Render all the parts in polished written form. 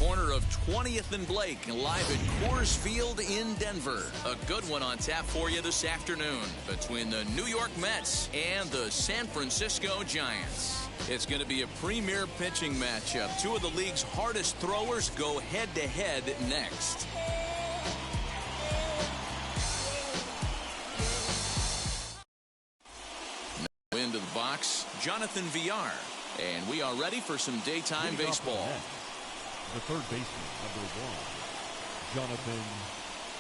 corner of 20th and Blake, live at Coors Field in Denver. A good one on tap for you this afternoon between the New York Mets and the San Francisco Giants. It's going to be a premier pitching matchup. Two of the league's hardest throwers go head-to-head next. Now into the box, Jonathan Villar. And we are ready for some daytime baseball. The third baseman, number 1, Jonathan.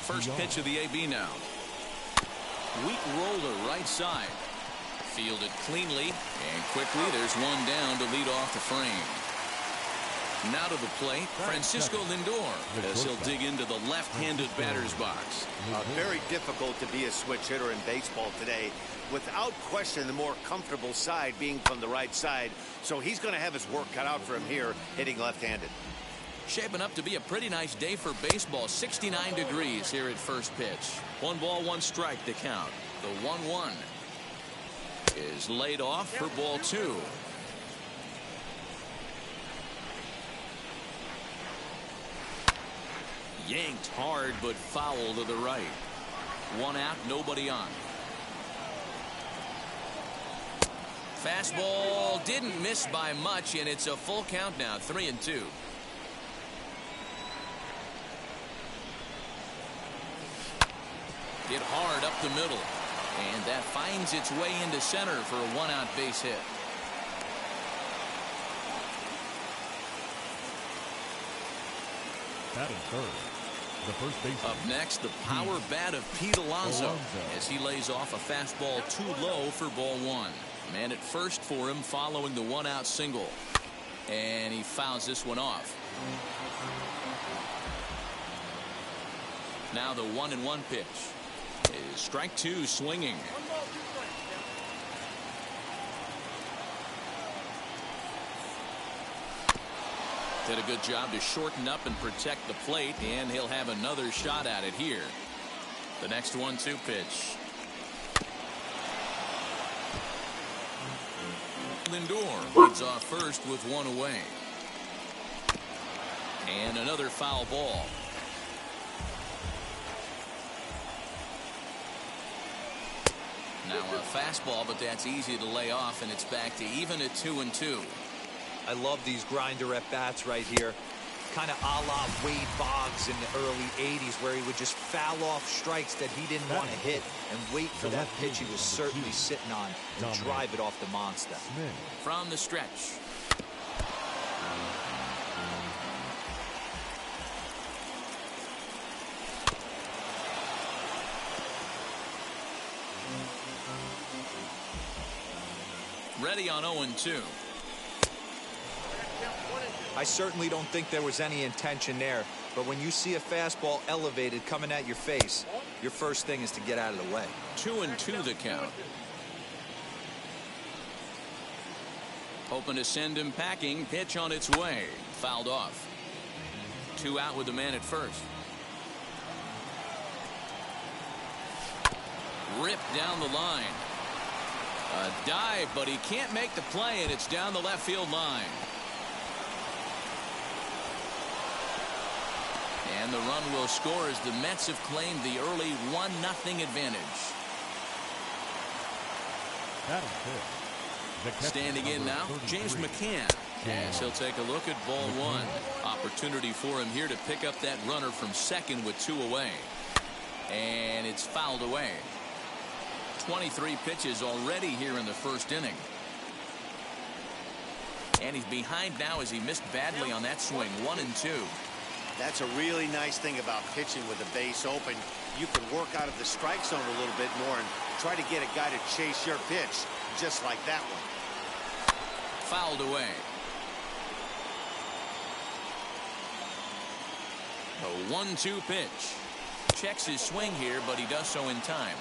First pitch of the AB now. Weak roller right side. Fielded cleanly and quickly. There's one down to lead off the frame. Now to the plate, Francisco Lindor, as he'll dig into the left-handed batter's box. Very difficult to be a switch hitter in baseball today. Without question, the more comfortable side being from the right side. So he's going to have his work cut out for him here, hitting left-handed. Shaping up to be a pretty nice day for baseball. 69 degrees here at first pitch. 1 ball, 1 strike to count. The 1-1 is laid off for ball 2. Yanked hard, but foul to the right. 1 out, nobody on. Fastball didn't miss by much, and it's a full count now, 3-2. Hit hard up the middle, and that finds its way into center for a 1-out base hit. Batting third, the first baseman. Up next, the power bat of Pete Alonso as he lays off a fastball too low for ball 1. Man at first for him following the 1-out single, and he fouls this one off. Now the 1-1 pitch is strike 2, swinging. Did a good job to shorten up and protect the plate, and he'll have another shot at it here. The next 1-2 pitch. Lindor leads off first with 1 away. And another foul ball. Now a fastball, but that's easy to lay off, and it's back to even at 2-2. I love these grinder at bats right here. Kind of a la Wade Boggs in the early 80s, where he would just foul off strikes that he didn't want to hit and wait for that pitch he was certainly sitting on and drive it off the monster. From the stretch. Ready on 0-2. I certainly don't think there was any intention there, but when you see a fastball elevated coming at your face, your first thing is to get out of the way. 2-2 the count. Hoping to send him packing. Pitch on its way. Fouled off. 2 out with the man at first. Ripped down the line. A dive, but he can't make the play, and it's down the left field line. And the run will score as the Mets have claimed the early 1-0 advantage. Standing in now, James McCann, as he'll take a look at ball 1. Opportunity for him here to pick up that runner from second with 2 away. And it's fouled away. 23 pitches already here in the first inning. And he's behind now as he missed badly on that swing. 1-2. That's a really nice thing about pitching with the base open. You can work out of the strike zone a little bit more and try to get a guy to chase your pitch, just like that one. Fouled away. A 1-2 pitch. Checks his swing here, but he does so in time.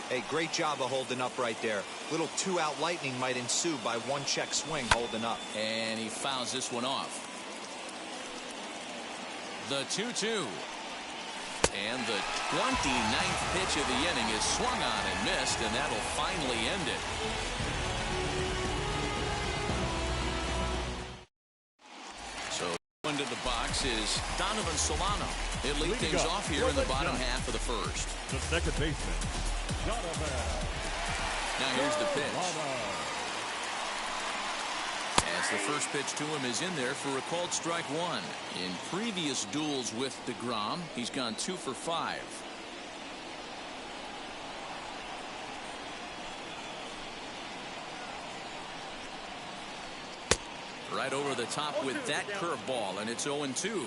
Hey, great job of holding up right there. Little 2-out lightning might ensue by 1 check swing holding up. And he fouls this one off. The 2-2. And the 29th pitch of the inning is swung on and missed, and that'll finally end it. So into the box, box is Donovan Solano. He'll lead things off here in the bottom half of the first. The second baseman, Donovan. Now here's the pitch. As the first pitch to him is in there for a called strike one. In previous duels with DeGrom, he's gone 2 for 5. Right over the top with that curveball, and it's 0-2.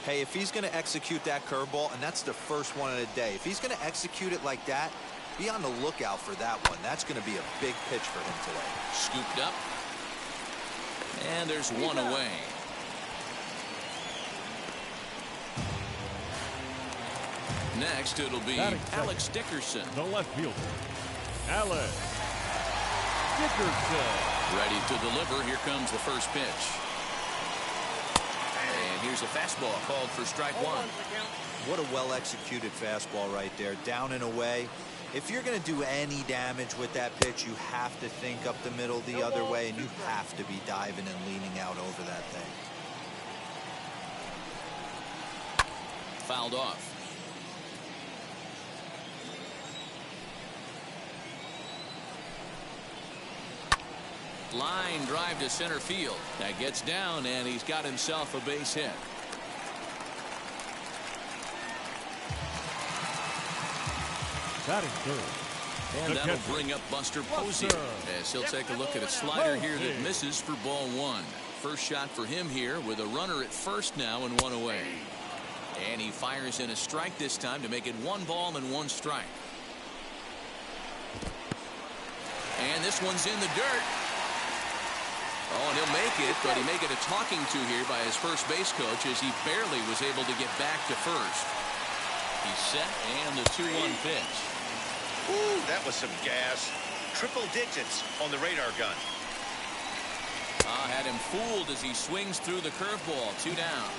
Hey, if he's going to execute that curveball, and that's the first one of the day, if he's going to execute it like that, be on the lookout for that one. That's going to be a big pitch for him today. Scooped up. And there's one away. Next, it'll be Alex Dickerson. The left fielder, Alex Dickerson. Ready to deliver. Here comes the first pitch. And here's a fastball called for strike one. What a well-executed fastball right there. Down and away. If you're going to do any damage with that pitch, you have to think up the middle the other way, and you have to be diving and leaning out over that thing. Fouled off. Line drive to center field. That gets down, and he's got himself a base hit. Batting third. And that'll bring up Buster Posey as he'll take a look at a slider here that misses for ball one. First shot for him here with a runner at first now and one away. And he fires in a strike this time to make it 1 ball and 1 strike. And this one's in the dirt. Oh, and he'll make it, but he may get a talking to here by his first base coach as he barely was able to get back to first. He's set, and the 2-1 pitch. Ooh, that was some gas. Triple digits on the radar gun. Had him fooled as he swings through the curveball. 2 down.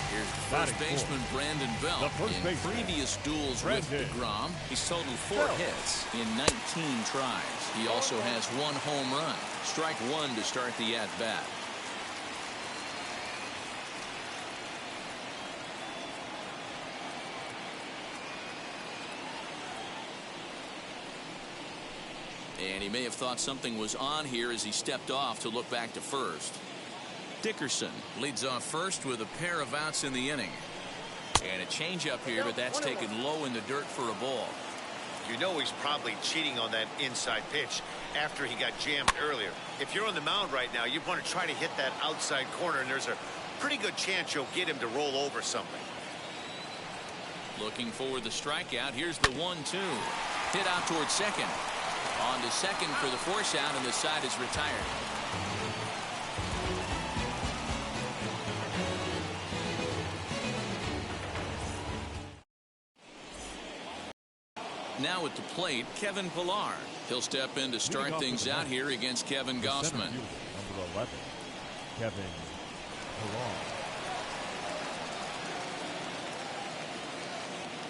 Here's the first baseman, Brandon Belt. In previous duels with DeGrom, he's totaled 4 hits in 19 tries. He also has 1 home run. Strike one to start the at-bat. And he may have thought something was on here as he stepped off to look back to first. Dickerson leads off first with a pair of outs in the inning. And a changeup here, but that's taken low in the dirt for a ball. You know he's probably cheating on that inside pitch after he got jammed earlier. If you're on the mound right now, you want to try to hit that outside corner, and there's a pretty good chance you'll get him to roll over something. Looking for the strikeout. Here's the 1-2. Hit out towards second. On to second for the force out, and the side is retired. Now at the plate, Kevin Pillar. He'll step in to start things out here against Kevin Gossman. Number 11, Kevin Pillar.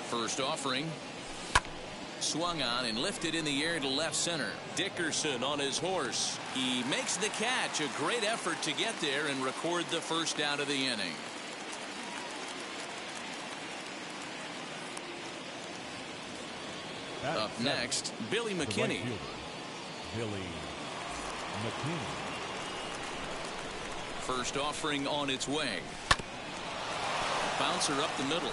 First offering. Swung on and lifted in the air to left center. Dickerson on his horse. He makes the catch. A great effort to get there and record the first out of the inning. Up next, Billy McKinney. Billy McKinney. First offering on its way. Bouncer up the middle.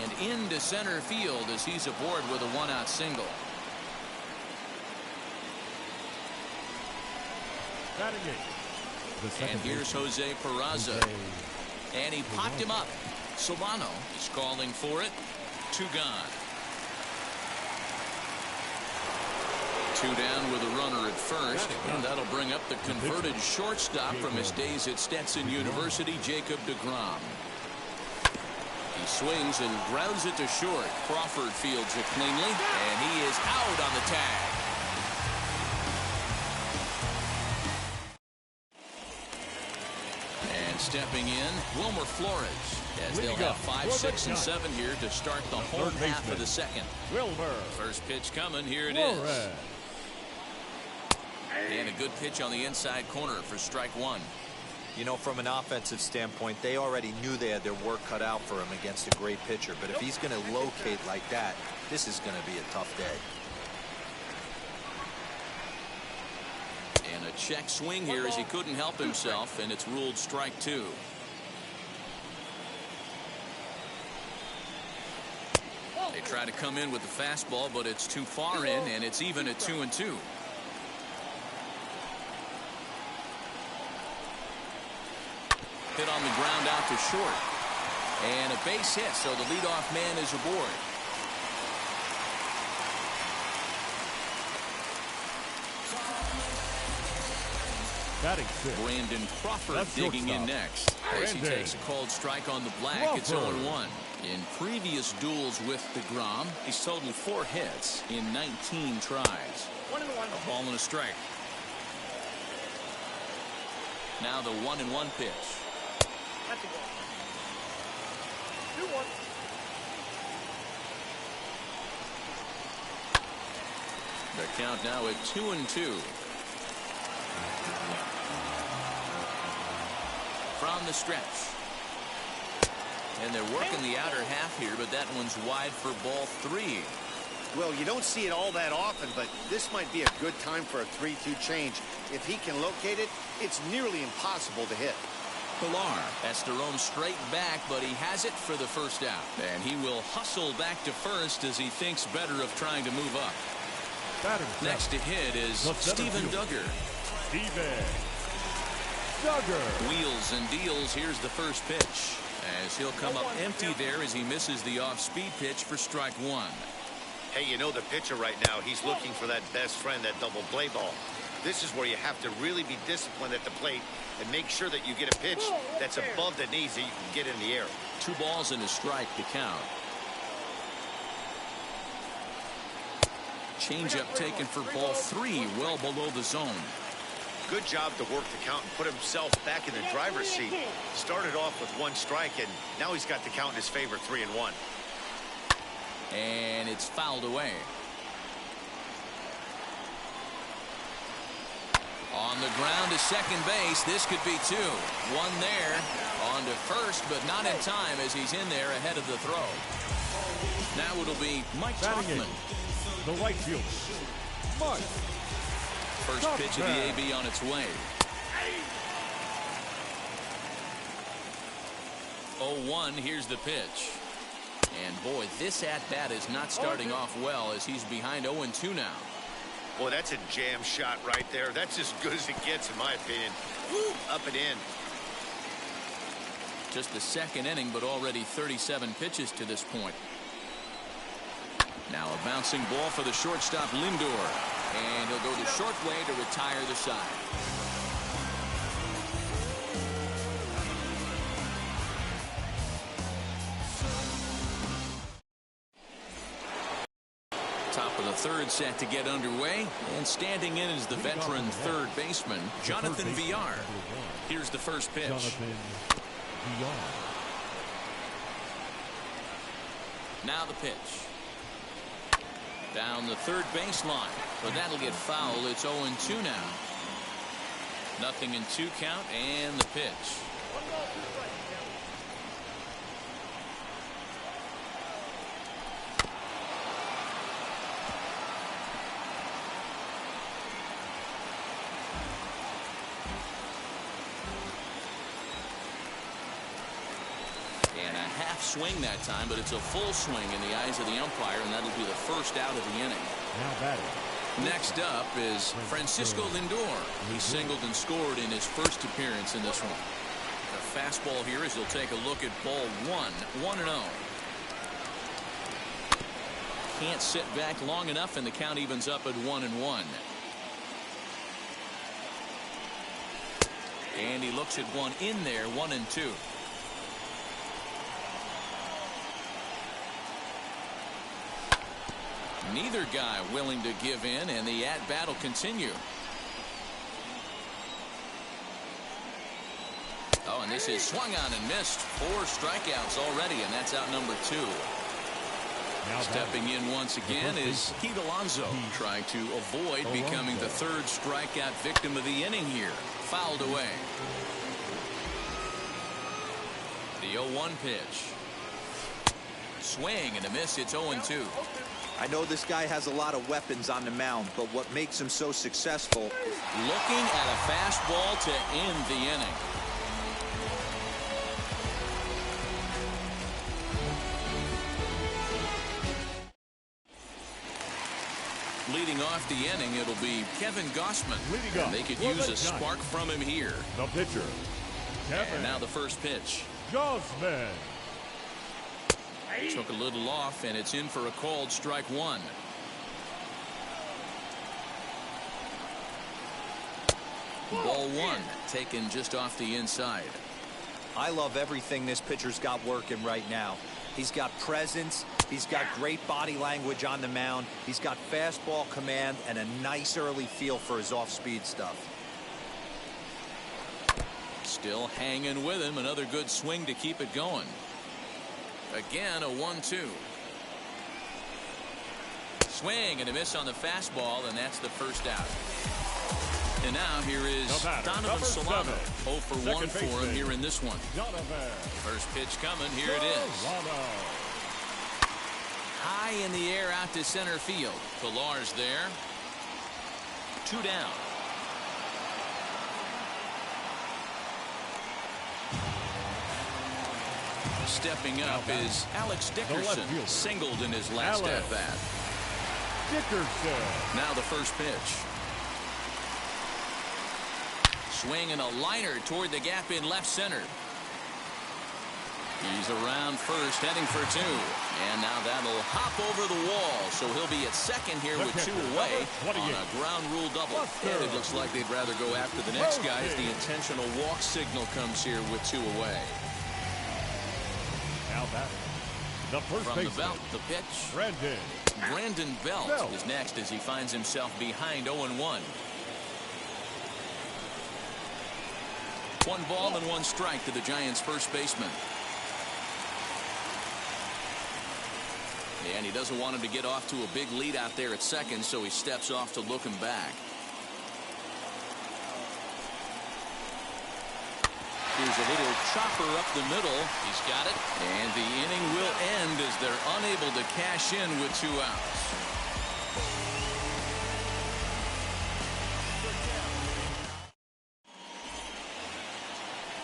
And into center field as he's aboard with a 1-out single. And here's Jose Peraza. And he popped him up. Solano is calling for it. 2 gone. 2 down with a runner at first. And that'll bring up the converted shortstop from his days at Stetson University, Jacob DeGrom. He swings and grounds it to short. Crawford fields it cleanly, and he is out on the tag. And stepping in, Wilmer Flores, as they'll have 5, 6, and 7 here to start the home half of the second. Wilmer. First pitch coming. Here it is. And a good pitch on the inside corner for strike one. You know, from an offensive standpoint, they already knew they had their work cut out for him against a great pitcher. But if he's going to locate like that, this is going to be a tough day. And a check swing here as he couldn't help himself, and it's ruled strike 2. They try to come in with the fastball, but it's too far in, and it's even at 2-2. Hit on the ground out to short. And a base hit, so the leadoff man is aboard. Batting six. Brandon Crawford digging in next. As he takes a cold strike on the black, it's 0-1. In previous duels with DeGrom, he's totaled 4 hits in 19 tries. 1-1. A ball and a strike. Now the 1-1 pitch. That's a ball. 2-1. The count now at 2-2. From the stretch. And they're working the outer half here, but that one's wide for ball 3. Well, you don't see it all that often, but this might be a good time for a 3-2 change. If he can locate it, it's nearly impossible to hit. Pilar has to roam straight back, but he has it for the first out. And he will hustle back to first as he thinks better of trying to move up. Next to hit is Steven Duggar. Steven Duggar. Wheels and deals. Here's the first pitch. As he'll come up empty there as he misses the off-speed pitch for strike 1. Hey, you know the pitcher right now, he's looking for that best friend, that double play ball. This is where you have to really be disciplined at the plate and make sure that you get a pitch that's above the knees that you can get in the air. 2 balls and a strike to count. Changeup taken for ball 3, well below the zone. Good job to work the count and put himself back in the driver's seat. Started off with 1 strike, and now he's got the count in his favor, 3-1. And it's fouled away. On the ground to second base. This could be 2. 1 there. On to first, but not in time as he's in there ahead of the throw. Now it'll be Mike Tauchman. The right fielder, Mike. First pitch of the AB on its way. 0-1. Here's the pitch. And boy, this at-bat is not starting off well as he's behind 0-2 now. Boy, that's a jam shot right there. That's as good as it gets, in my opinion. Woo, up and in. Just the second inning, but already 37 pitches to this point. Now a bouncing ball for the shortstop, Lindor. And he'll go the short way to retire the side. Top of the third set to get underway. And standing in is the veteran third baseman, Jonathan Villar. Here's the first pitch. Now the pitch. Down the third baseline, but that'll get fouled. It's 0-2 now. Nothing in 2 count, and the pitch. And a half swing that time, but it's a full swing in the eyes of the umpire, and that'll be the first out of the inning. Now batting. Next up is Francisco Lindor. He singled and scored in his first appearance in this one. The fastball here as he'll take a look at ball 1, 1-0. Can't sit back long enough, and the count evens up at 1-1. And he looks at one in there, 1-2. Neither guy willing to give in, and the at-bat will continue. Oh, and this is swung on and missed. 4 strikeouts already, and that's out number 2. Now stepping in once again is Pete Alonso, trying to avoid becoming the 3rd strikeout victim of the inning here. Fouled away. The 0-1 pitch. Swing and a miss. It's 0-2. I know this guy has a lot of weapons on the mound, but what makes him so successful? Looking at a fastball to end the inning. Leading off the inning, it'll be Kevin Gossman. Leading off, They could use a spark from him here. The pitcher, Kevin And now the first pitch. Gossman. Took a little off, and it's in for a called strike one. Ball one, taken just off the inside. I love everything this pitcher's got working right now. He's got presence. He's got great body language on the mound. He's got fastball command and a nice early feel for his off-speed stuff. Still hanging with him. Another good swing to keep it going. Again, a 1-2. Swing and a miss on the fastball, and that's the first out. And now here is Donovan Solano. 0 for 1 for him here in this one. First pitch coming. Here it is. High in the air out to center field. Pilar's there. 2 down. Stepping up is Alex Dickerson. Singled in his last at-bat. Dickerson. Now the first pitch. Swing and a liner toward the gap in left center. He's around first, heading for 2. And now that'll hop over the wall. So he'll be at second here with 2 away on a ground rule double. And it looks like they'd rather go after the next guy as the intentional walk signal comes here with 2 away. Now that the first From the baseman, belt, the pitch. Brandon Belt is next as he finds himself behind 0-1. 1 ball and 1 strike to the Giants' first baseman. And he doesn't want him to get off to a big lead out there at second, so he steps off to look him back. Here's a little chopper up the middle. He's got it. And the inning will end as they're unable to cash in with 2 outs.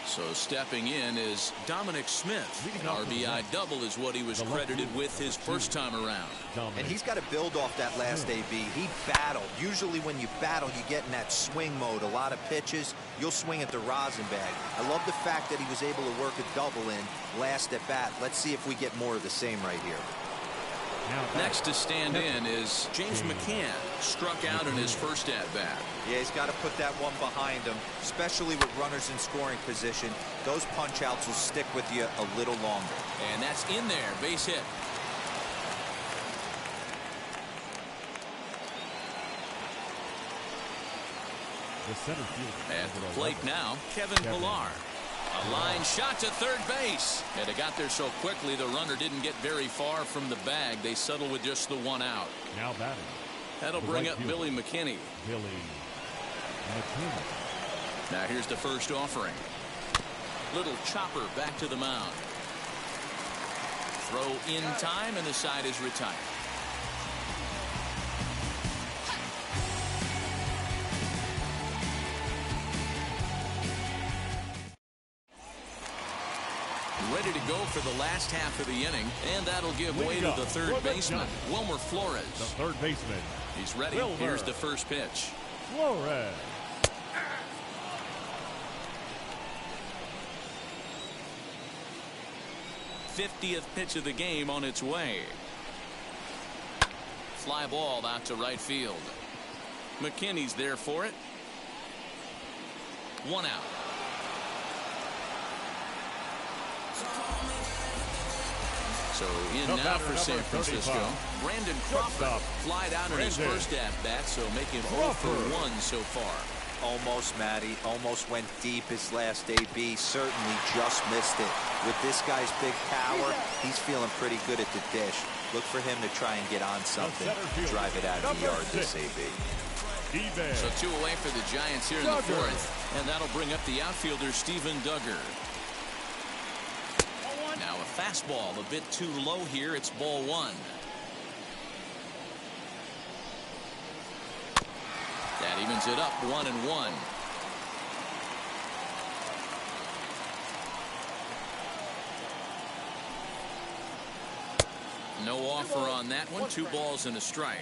So stepping in is Dominic Smith. An RBI double is what he was credited with his first time around. And he's got to build off that last AB. He battled. Usually when you battle, you get in that swing mode. A lot of pitches, you'll swing at the rosin bag. I love the fact that he was able to work a double in last at bat. Let's see if we get more of the same right here. Next to stand in is James McCann. Struck out in his first at-bat. Yeah, he's got to put that one behind him, especially with runners in scoring position. Those punch-outs will stick with you a little longer. And that's in there. Base hit. The center fielder. At the plate now, Kevin Pilar. A line shot to third base. And it got there so quickly the runner didn't get very far from the bag. They settle with just the 1 out. Now batting. That'll bring up Billy McKinney. Now here's the first offering. Little chopper back to the mound. Throw in time and the side is retired. Ready to go for the last half of the inning, and that'll give way to the third baseman, Wilmer Flores. The third baseman. He's ready. Here's the first pitch. Flores. '50th pitch of the game on its way. Fly ball out to right field. McKinney's there for it. 1 out. So in now for San Francisco, Brandon Crawford flied out in his first at-bat, so making 0 for 1 so far. Almost, Matty. Almost went deep his last AB. Certainly just missed it. With this guy's big power, he's feeling pretty good at the dish. Look for him to try and get on something, drive it out of the yard this AB. So 2 away for the Giants here in the 4th, and that'll bring up the outfielder Steven Duggar. fastball a bit too low here. It's ball one. That evens it up 1-1. No offer on that one. 2 balls and a strike.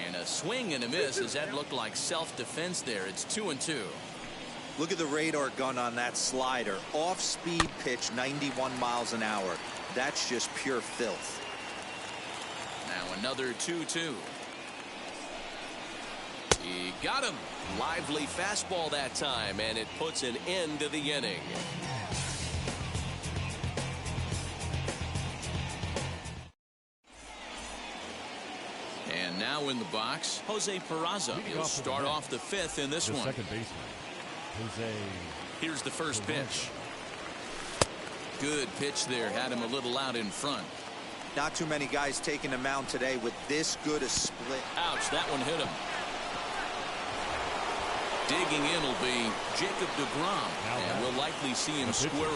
And a swing and a miss. As that looked like self-defense there. It's 2-2. Look at the radar gun on that slider. Off-speed pitch, 91 miles an hour. That's just pure filth. Now another 2-2. He got him. Lively fastball that time, and it puts an end to the inning. And now in the box, Jose Peraza. He'll start off the 5th in this one. Second baseman, Jose. Here's the first pitch. Good pitch there. Had him a little out in front. Not too many guys taking the mound today with this good a split. Ouch, that one hit him. Digging in will be Jacob deGrom, and we'll likely see him square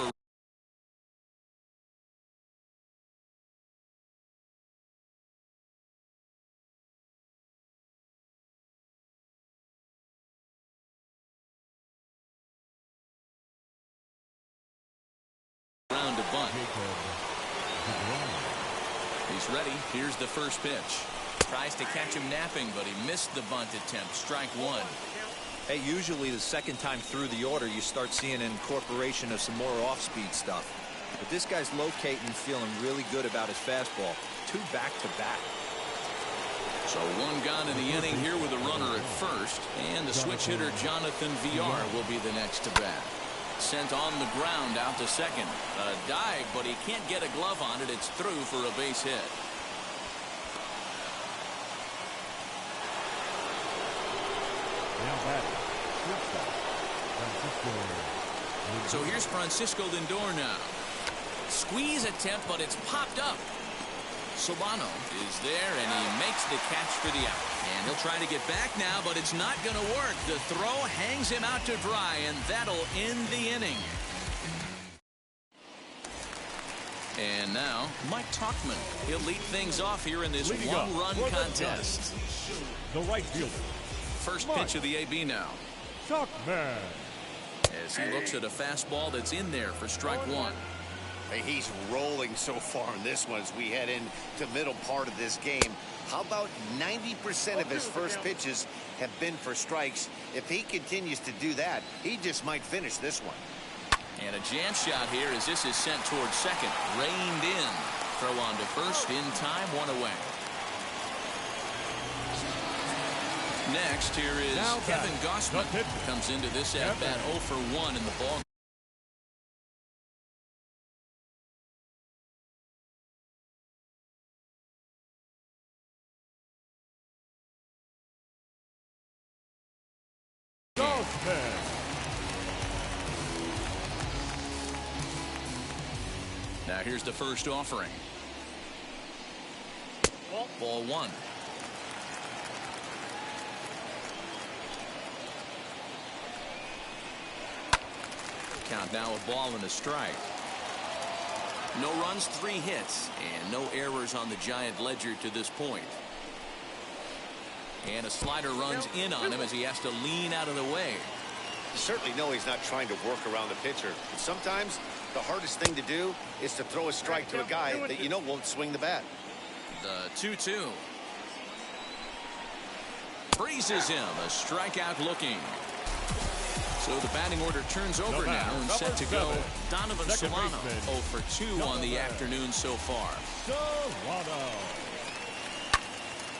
around a bunt. He's ready. Here's the first pitch. Tries to catch him napping, but he missed the bunt attempt. Strike one. Hey, usually the second time through the order, you start seeing an incorporation of some more off-speed stuff. But this guy's locating and feeling really good about his fastball. 2 back-to-back. So 1 gone in the inning here with a runner at first. And the switch hitter, Jonathan VR, will be the next to bat. Sent on the ground out to second. A dive, but he can't get a glove on it. It's through for a base hit. So here's Francisco Lindor now. Squeeze attempt, but it's popped up. Solano is there, and he makes the catch for the out. And he'll try to get back now, but it's not going to work. The throw hangs him out to dry, and that'll end the inning. And now, Mike Tauchman. He'll lead things off here in this one-run contest. The right fielder. First pitch of the AB now. Tauchman. As he looks at a fastball that's in there for strike one. Hey, he's rolling so far in this one as we head into the middle part of this game. How about 90% of his first pitches have been for strikes? If he continues to do that, he just might finish this one. And a jam shot here as this is sent towards second. Reined in. Throw on to first in time. 1 away. Next, here is Kevin Gausman. Comes into this at bat 0 for 1 in the ball. Now here's the first offering. Ball 1. Count now a ball and a strike. No runs, 3 hits, and no errors on the Giant ledger to this point. And a slider runs in on him as he has to lean out of the way. You certainly know he's not trying to work around the pitcher. But sometimes the hardest thing to do is to throw a strike to a guy that you know won't swing the bat. The 2-2. Freezes him. A strikeout looking. So the batting order turns over now and set to go. Donovan Solano 0 for 2 on the afternoon so far.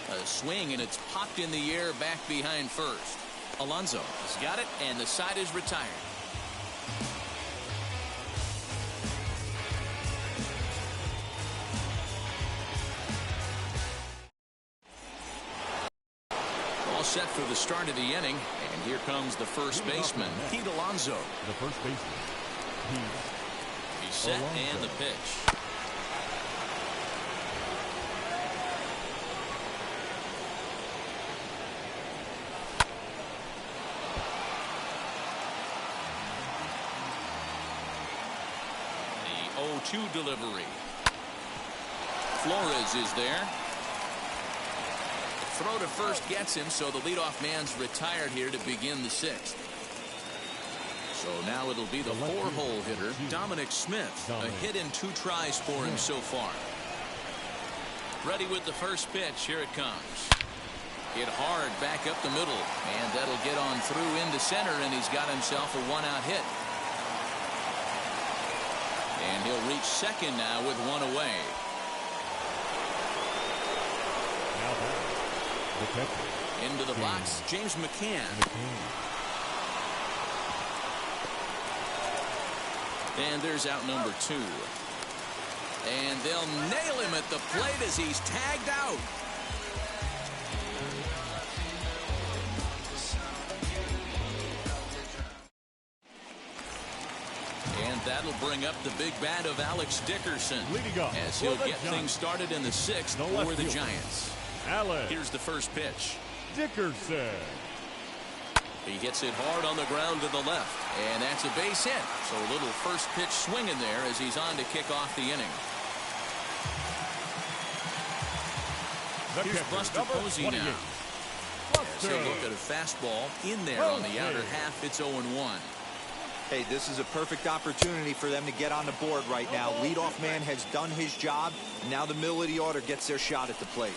A swing, and it's popped in the air back behind first. Alonso has got it, and the side is retired. All set for the start of the inning, and here comes the first baseman, Pete Alonso. The first baseman, He's set, and the pitch. 0-2 delivery. Flores is there. Throw to first gets him, so the leadoff man's retired here to begin the 6th. So now it'll be the 4-hole hitter, Dominic Smith. A hit in 2 tries for him so far. Ready with the first pitch. Here it comes. Hit hard back up the middle, and that'll get on through into center, and he's got himself a 1-out hit. And he'll reach second now with 1 away. Into the box, James McCann. And there's out number 2. And they'll nail him at the plate as he's tagged out. And that'll bring up the big bat of Alex Dickerson as he'll get things started in the 6th for the Giants. Here's the first pitch. Dickerson. He hits it hard on the ground to the left, and that's a base hit. So a little first pitch swinging there as he's on to kick off the inning. Here's Buster Posey now. As they look at a fastball in there on the outer half. It's 0-1. Hey, this is a perfect opportunity for them to get on the board right now. Leadoff man has done his job. Now the middle of the order gets their shot at the plate.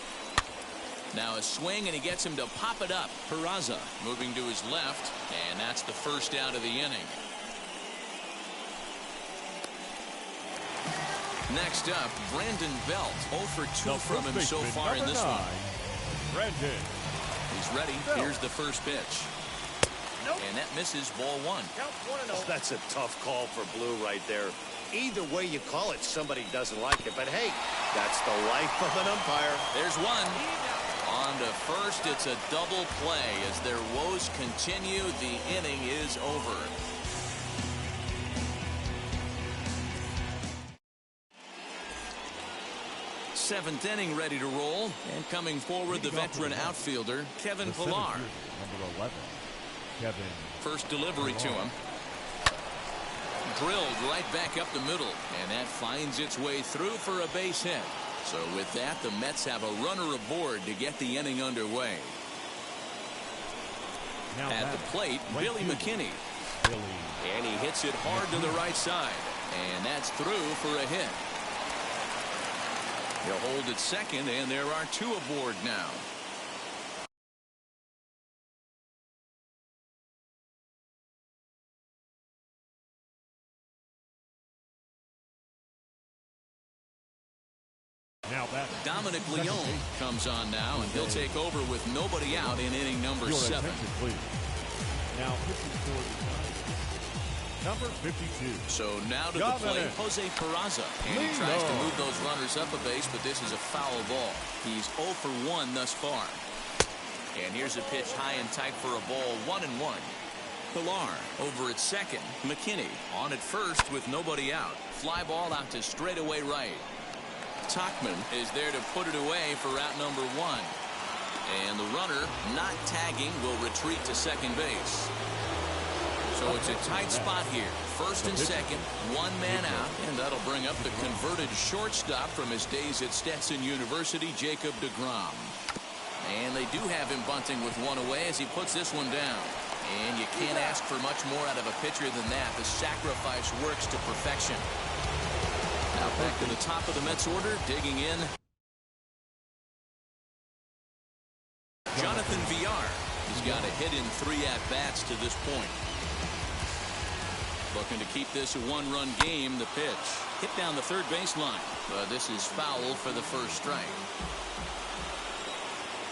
Now a swing, and he gets him to pop it up. Peraza moving to his left, and that's the first out of the inning. Next up, Brandon Belt. 0 for 2 from him so far in this one. Brandon. He's ready. Here's the first pitch. And that misses, ball 1. That's a tough call for Blue right there. Either way you call it, somebody doesn't like it. But hey, that's the life of an umpire. There's one. On to first, it's a double play. As their woes continue, the inning is over. Seventh inning ready to roll. And coming forward, the veteran outfielder, Kevin Pillar. Number 11. Kevin. First delivery to him. Drilled right back up the middle, and that finds its way through for a base hit. So with that, the Mets have a runner aboard to get the inning underway. Now at the plate, Billy McKinney. And he hits it hard to the right side, and that's through for a hit. He'll hold at second, and there are 2 aboard now. Dominic Leone comes on now, and he'll take over with nobody out in inning number 7. Now number 52. So now to the plate, Jose Peraza, and he tries to move those runners up a base, but this is a foul ball. He's 0 for 1 thus far. And here's a pitch high and tight for a ball, 1-1. Pillar over at second. McKinney on at first with nobody out. Fly ball out to straightaway right. Tachman is there to put it away for out number 1. And the runner, not tagging, will retreat to second base. So it's a tight spot here. First and second, 1 man out, and that'll bring up the converted shortstop from his days at Stetson University, Jacob deGrom. And they do have him bunting with 1 away as he puts this one down. And you can't ask for much more out of a pitcher than that. The sacrifice works to perfection. Now back to the top of the Mets order, digging in. Jonathan Villar has got a hit in 3 at-bats to this point. Looking to keep this a 1-run game. The pitch hit down the third baseline, but this is foul for the first strike.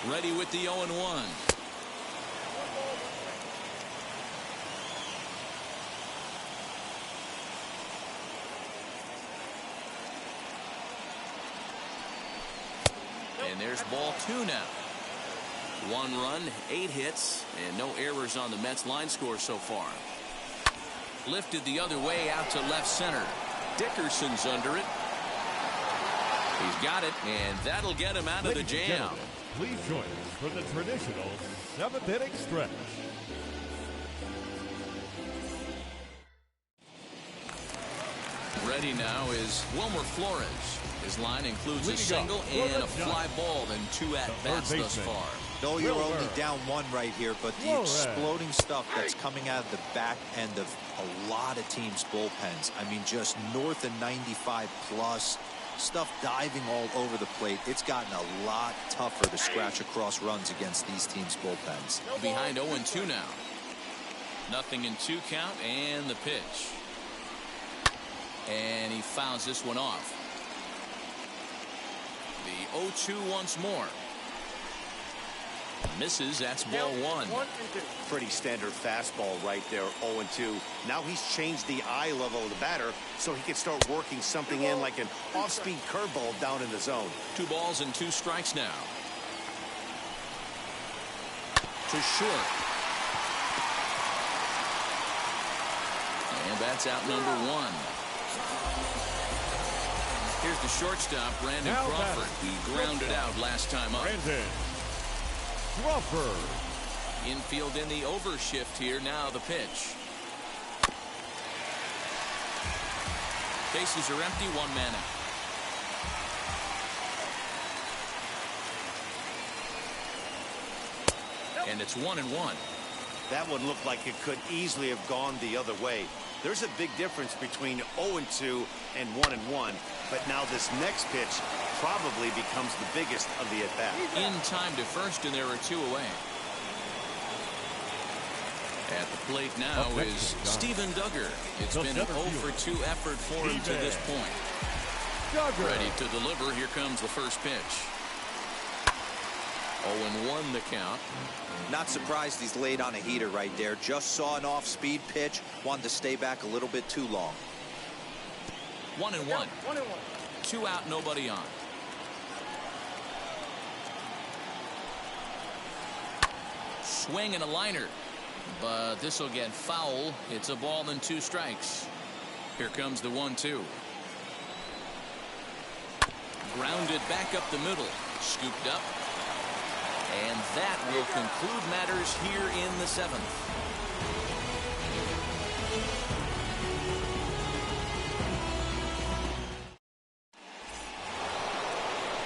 Ready with the 0-1. And there's ball 2 now. 1 run, 8 hits, and no errors on the Mets line score so far. Lifted the other way out to left center. Dickerson's under it. He's got it, and that'll get him out of the jam. Please join us for the traditional 7th inning stretch. Ready now is Wilmer Flores. His line includes a single and a fly ball and 2 at-bats thus far. No, you're only down 1 right here, but the exploding stuff that's coming out of the back end of a lot of teams' bullpens. I mean, just north of 95 plus. Stuff diving all over the plate. It's gotten a lot tougher to scratch across runs against these teams' bullpens. Behind 0-2 now. 0-2 count and the pitch. And he fouls this one off. The 0-2 once more. Misses. That's ball 1. Pretty standard fastball right there, 0-2. Now he's changed the eye level of the batter so he can start working something in like an off-speed curveball down in the zone. 2 balls and 2 strikes now. To short. And that's out number 1. Here's the shortstop, Brandon Crawford. He grounded out last time up. Brandon Crawford. Infield in the overshift here. Now the pitch. Bases are empty. 1 man out. And it's 1-1. That one looked like it could easily have gone the other way. There's a big difference between 0-2 and 1-1. But now this next pitch probably becomes the biggest of the at-bat. In time to first, and there are 2 away. At the plate now is Steven Duggar. It's been an 0-for-2 effort for him to this point. Ready to deliver. Here comes the first pitch. 0-1 the count. Not surprised he's laid on a heater right there. Just saw an off-speed pitch. Wanted to stay back a little bit too long. 1-1. 2 out, nobody on. Swing and a liner. But this will get foul. It's a ball and 2 strikes. Here comes the 1-2. Grounded back up the middle. Scooped up. And that will conclude matters here in the 7th.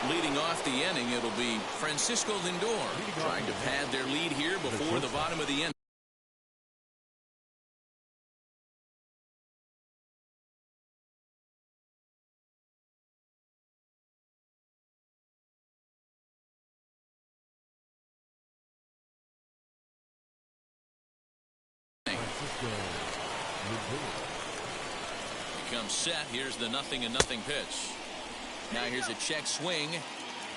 Leading off the inning, it'll be Francisco Lindor trying to pad their lead here before the bottom of the inning. Becomes set. Here's the 0-0 pitch. Now here's a check swing.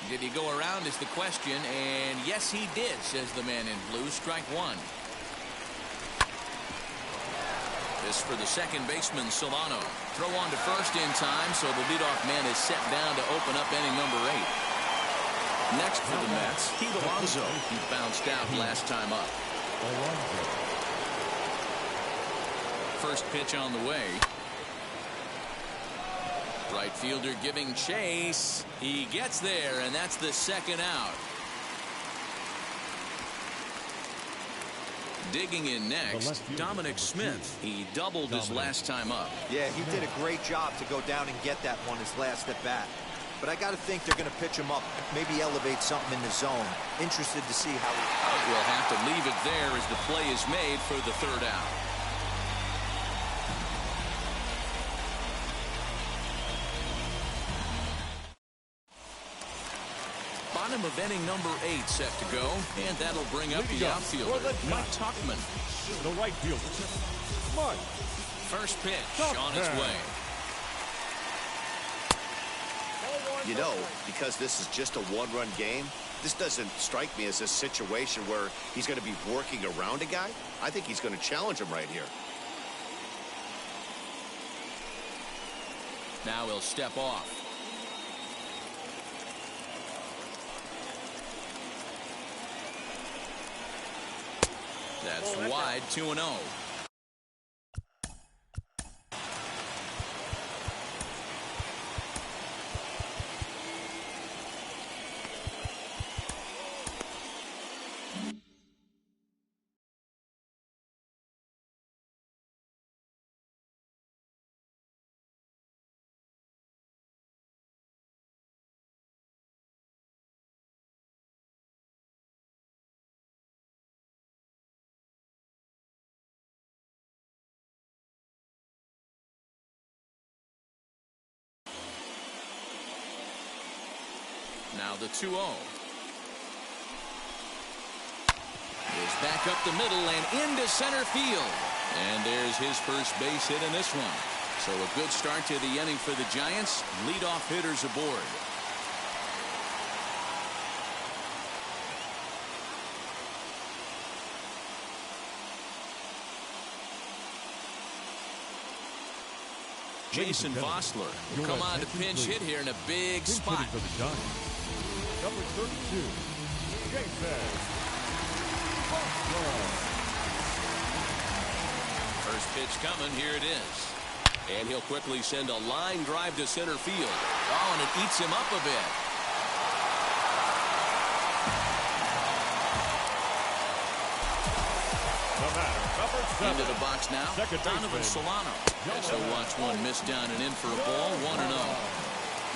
Did he go around is the question, and yes he did, says the man in blue. Strike 1. This for the second baseman, Solano. Throw on to first in time, so the leadoff man is set down to open up inning number 8. Next for the Mets, Pete Alonso. He bounced out last time up. First pitch on the way. Right fielder giving chase. He gets there, and that's the second out. Digging in next, Dominic Smith. He doubled his last time up. Yeah, he did a great job to go down and get that one his last at bat. But I got to think they're going to pitch him up, maybe elevate something in the zone. Interested to see how he... We'll have to leave it there as the play is made for the 3rd out. Bottom of inning number 8 set to go, and that'll bring up the outfielder, Mike Tuchman. The right fielder, Mike. First pitch on its way. You know, because this is just a 1-run game, this doesn't strike me as a situation where he's going to be working around a guy. I think he's going to challenge him right here. Now he'll step off. That's wide, 2-0. Now the 2-0. Is back up the middle and into center field. And there's his first base hit in this one. So a good start to the inning for the Giants. Leadoff hitters aboard. Jason Vosler will come on to pinch hit here in a big spot. For the Giants, number 32, Jason Vosler. First pitch coming. Here it is. And he'll quickly send a line drive to center field. Oh, and it eats him up a bit. Into the box now, Donovan Solano. As he'll watch one miss down and in for a ball, 1-0.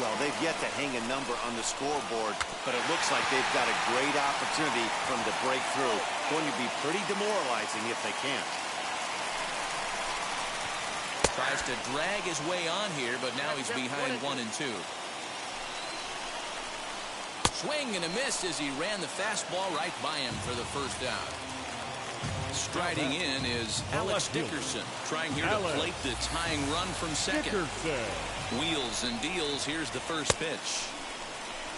Well, they've yet to hang a number on the scoreboard, but it looks like they've got a great opportunity for them to break through. Going to be pretty demoralizing if they can't. Tries to drag his way on here, but now he's behind 1-2. Swing and a miss as he ran the fastball right by him for the first out. Striding in is Alex Dickerson, trying here to plate the tying run from second. Wheels and deals. Here's the first pitch.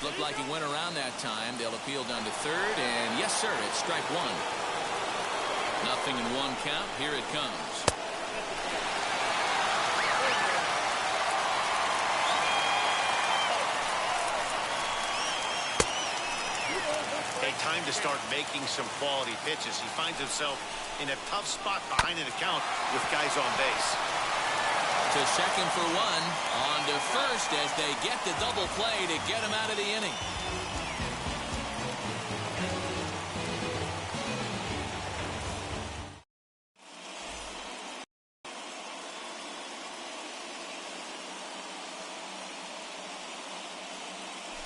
Looked like he went around that time. They'll appeal down to third, and yes, sir, it's strike one. Nothing in one count. Here it comes. Time to start making some quality pitches. He finds himself in a tough spot behind an account with guys on base. To second for one. On to first as they get the double play to get him out of the inning.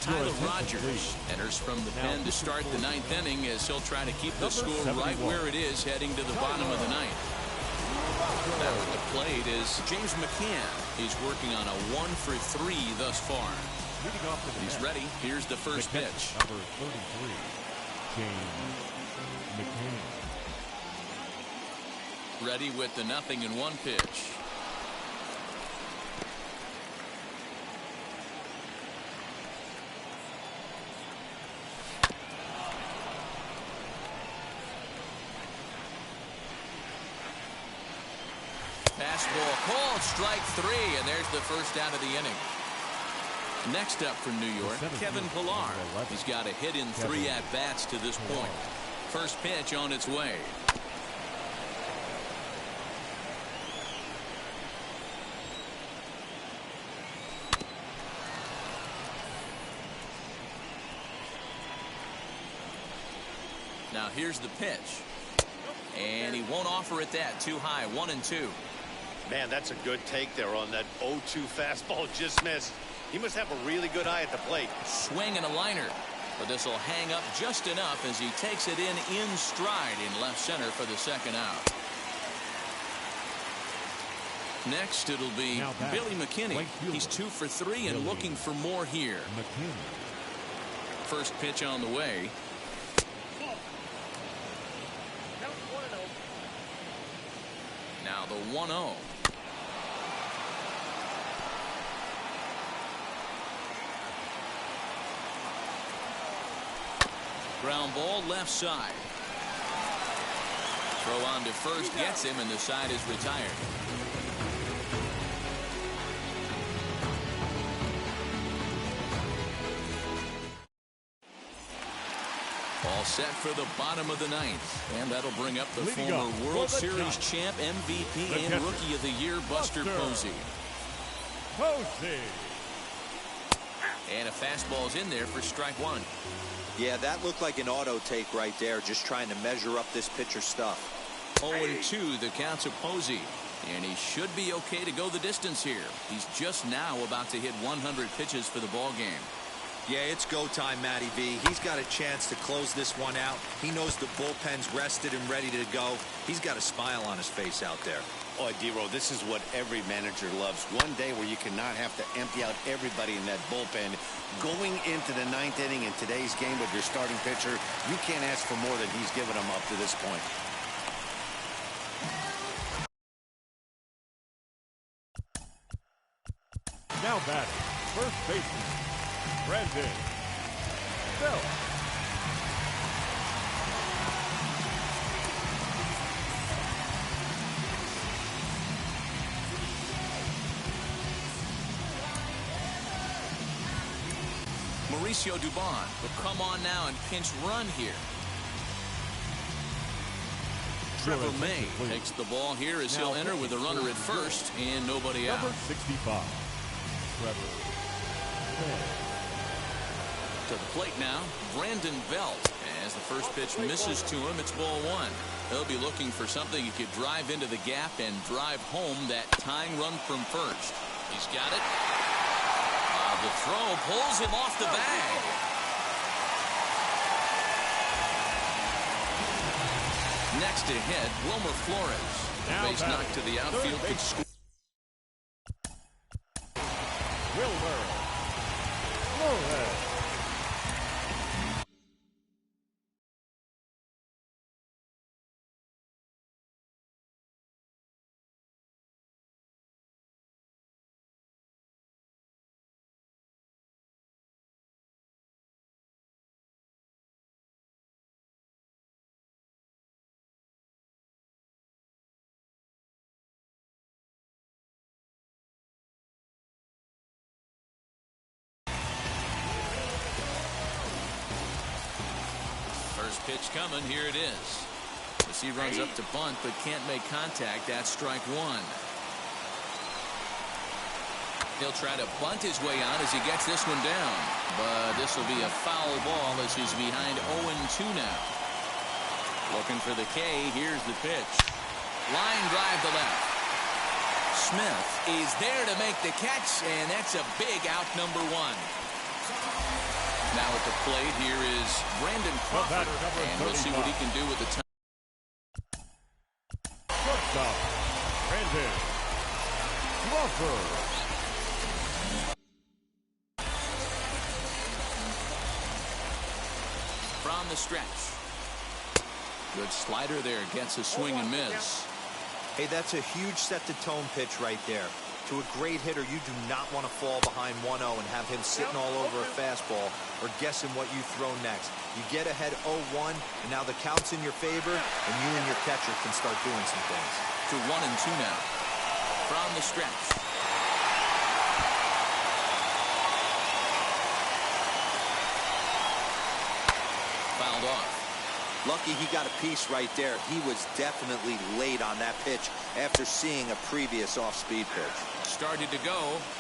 Tyler Rogers enters from the pen to start the ninth inning as he'll try to keep the score right where it is heading to the bottom of the ninth. Now at the plate is James McCann. He's working on a 1-for-3 thus far. He's ready. Here's the first pitch. Number 33, James McCann. Ready with the 0-1 pitch. Fastball called, strike three, and there's the first out of the inning. Next up from New York, Kevin Pillar. He's got a hit in 3 at-bats to this point. First pitch on its way. Now here's the pitch. And he won't offer it that. Too high. 1-2. Man, that's a good take there on that 0-2 fastball. Just missed. He must have a really good eye at the plate. Swing and a liner. But this will hang up just enough as he takes it in stride in left center for the second out. Next, it'll be Billy McKinney. He's 2 for 3 and looking for more here. First pitch on the way. Now the 1-0. Ground ball left side. Throw on to first gets him, and the side is retired. All set for the bottom of the ninth. And that'll bring up the former World Series champ, MVP, and Rookie of the Year, Buster Posey. And a fastball's in there for strike one. Yeah, that looked like an auto take right there, just trying to measure up this pitcher's stuff. 0-2, the count's of Posey. And he should be okay to go the distance here. He's just now about to hit 100 pitches for the ball game. Yeah, it's go time, Matty V. He's got a chance to close this one out. He knows the bullpen's rested and ready to go. He's got a smile on his face out there. Oh, D-Row, this is what every manager loves. One day where you cannot have to empty out everybody in that bullpen. Going into the 9th inning in today's game with your starting pitcher, you can't ask for more than he's given them up to this point. Now batting, first baseman, Brandon Belt. Mauricio Dubon will come on now and pinch run here. Trevor May takes the ball here as he'll enter with a runner at first and nobody out. Number 65, Trevor May. To the plate now, Brandon Belt. As the first pitch misses to him, it's ball one. He'll be looking for something he could drive into the gap and drive home that tying run from first. He's got it. The throw pulls him off the bag. Next to hit, Wilmer Flores. Now Base knocked to the outfield. Could score. Wilmer Flores. First pitch coming. Here it is. As he runs up to bunt but can't make contact. That's strike one. He'll try to bunt his way out as he gets this one down. But this will be a foul ball as he's behind 0-2 now. Looking for the K. Here's the pitch. Line drive to left. Smith is there to make the catch, and that's a big out, number one. Now at the plate, here is Brandon Crawford, and we'll see what he can do with the time. Shortstop, Brandon Crawford. From the stretch. Good slider there, gets a swing and miss. Hey, that's a huge set-the-tone pitch right there. To a great hitter, you do not want to fall behind 1-0 and have him sitting all over a fastball or guessing what you throw next. You get ahead 0-1, and now the count's in your favor, and you and your catcher can start doing some things. To 1-2 now. From the stretch. Fouled off. Lucky he got a piece right there. He was definitely late on that pitch after seeing a previous off-speed pitch. Started to go.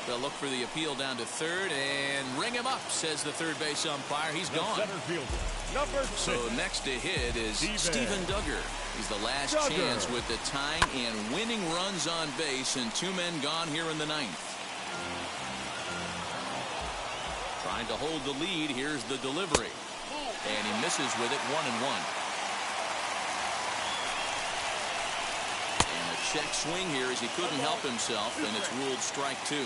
They'll look for the appeal down to third and ring him up, says the third base umpire. He's gone. Center fielder, number 6. So next to hit is Steven Duggar. He's the last chance with the tying and winning runs on base, and 2 men gone here in the 9th. Trying to hold the lead. Here's the delivery. And he misses with it, 1-1. And a check swing here as he couldn't help himself, and it's ruled strike 2.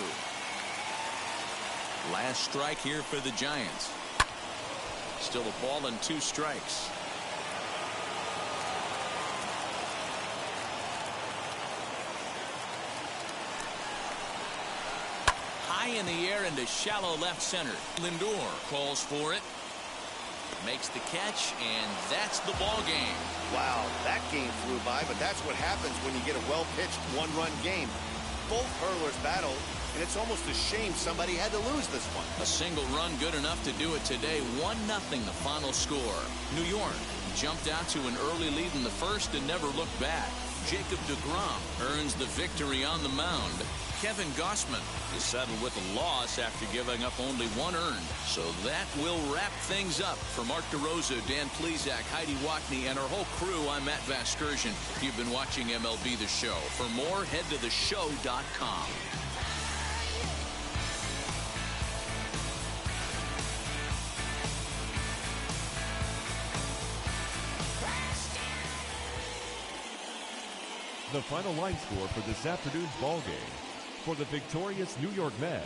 Last strike here for the Giants. Still a ball and 2 strikes. High in the air into shallow left center. Lindor calls for it. Makes the catch, and that's the ball game. Wow, that game flew by, but that's what happens when you get a well-pitched one-run game. Both hurlers battled, and it's almost a shame somebody had to lose this one. A single run good enough to do it today. 1-0 the final score. New York jumped out to an early lead in the first and never looked back. Jacob deGrom earns the victory on the mound. Kevin Gossman is settled with a loss after giving up only 1 earned. So that will wrap things up. For Mark DeRosa, Dan Plesac, Heidi Watney, and our whole crew, I'm Matt Vasgersian. You've been watching MLB The Show. For more, head to theshow.com. The final line score for this afternoon's ball game. For the victorious New York Mets,